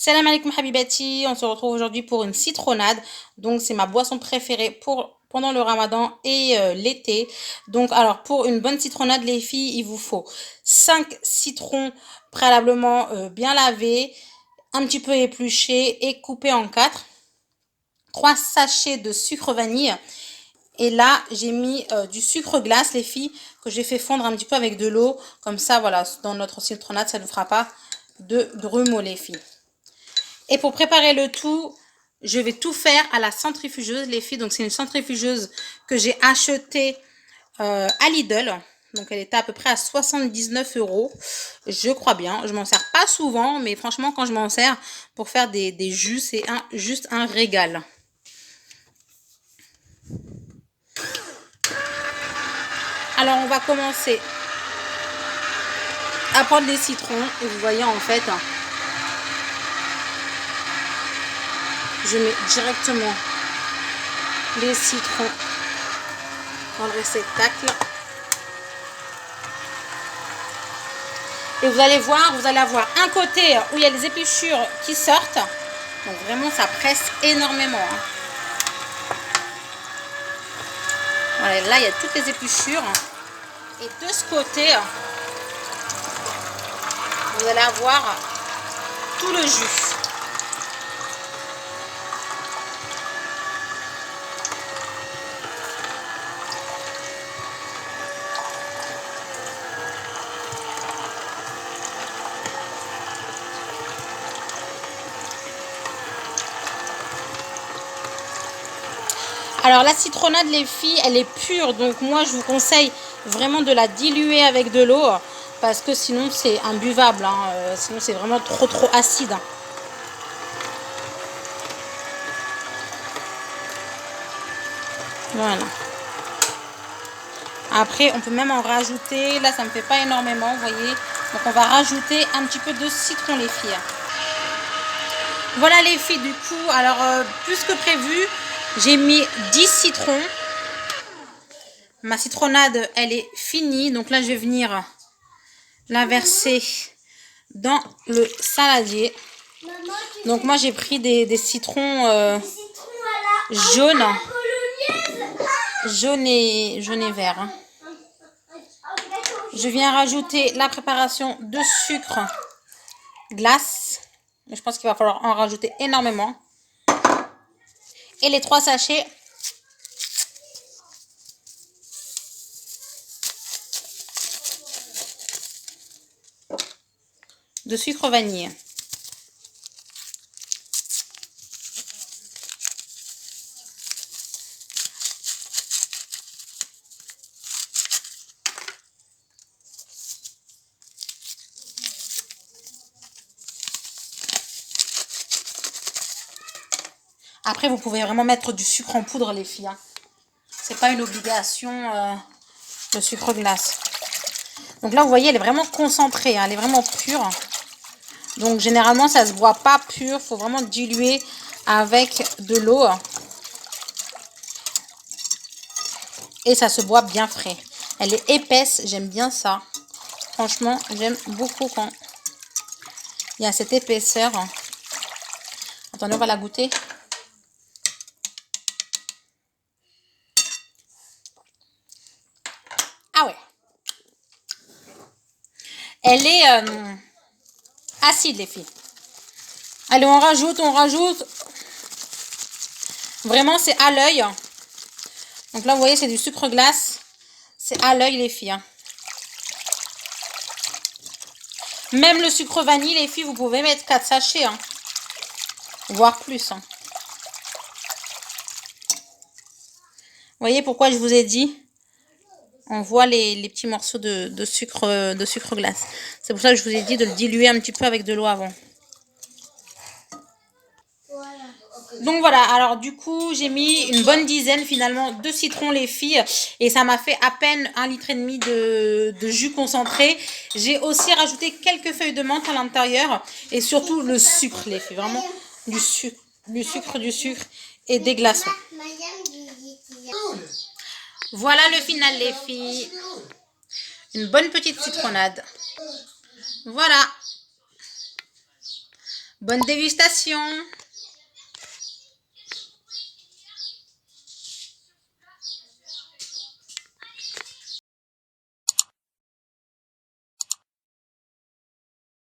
Salam alaikum habibati, on se retrouve aujourd'hui pour une citronnade. Donc c'est ma boisson préférée pour pendant le ramadan et l'été. Donc alors pour une bonne citronnade les filles, il vous faut 5 citrons préalablement bien lavés, un petit peu épluchés et coupés en 4. 3 sachets de sucre vanille. Et là, j'ai mis du sucre glace, les filles, que j'ai fait fondre un petit peu avec de l'eau. Comme ça, voilà, dans notre citronnade, ça ne fera pas de grumeaux, les filles. Et pour préparer le tout, je vais tout faire à la centrifugeuse, les filles. Donc, c'est une centrifugeuse que j'ai achetée à Lidl. Donc, elle était à peu près à 79 €. Je crois bien. Je m'en sers pas souvent, mais franchement, quand je m'en sers pour faire des jus, c'est juste un régal. Alors, on va commencer à prendre les citrons. Et vous voyez, en fait, je mets directement les citrons dans le réceptacle. Et vous allez voir, vous allez avoir un côté où il y a les épluchures qui sortent. Donc vraiment, ça presse énormément. Voilà, là, il y a toutes les épluchures. Et de ce côté, vous allez avoir tout le jus. Alors la citronnade, les filles, elle est pure. Donc moi, je vous conseille vraiment de la diluer avec de l'eau. Parce que sinon, c'est imbuvable. Sinon, c'est vraiment trop acide. Voilà. Après, on peut même en rajouter. Là, ça ne me fait pas énormément, vous voyez. Donc, on va rajouter un petit peu de citron, les filles. Voilà, les filles, du coup, alors, plus que prévu, j'ai mis 10 citrons. Ma citronnade, elle est finie. Donc là, je vais venir la verser dans le saladier. Donc, moi, j'ai pris des citrons jaunes. Jaune et vert. Je viens rajouter la préparation de sucre glace. Je pense qu'il va falloir en rajouter énormément. Et les 3 sachets de sucre vanille. Après, vous pouvez vraiment mettre du sucre en poudre, les filles. C'est pas une obligation, le sucre glace. Donc là, vous voyez, elle est vraiment concentrée. Elle est vraiment pure. Donc, généralement, ça se boit pas pur. Il faut vraiment diluer avec de l'eau. Et ça se boit bien frais. Elle est épaisse. J'aime bien ça. Franchement, j'aime beaucoup quand il y a cette épaisseur. Attendez, on va la goûter. Ah ouais. Elle est acide, les filles. Allez, on rajoute. Vraiment, c'est à l'œil. Donc là, vous voyez, c'est du sucre glace. C'est à l'œil, les filles. Même le sucre vanille, les filles, vous pouvez mettre 4 sachets. Voire plus. Vous voyez pourquoi je vous ai dit, on voit les petits morceaux de sucre glace. C'est pour ça que je vous ai dit de le diluer un petit peu avec de l'eau avant. Donc voilà, alors du coup, j'ai mis une bonne dizaine finalement de citrons, les filles. Et ça m'a fait à peine 1,5 litre de jus concentré. J'ai aussi rajouté quelques feuilles de menthe à l'intérieur. Et surtout le sucre, les filles. Vraiment du sucre et des glaçons. Voilà le final, les filles. Une bonne petite citronnade. Voilà. Bonne dégustation!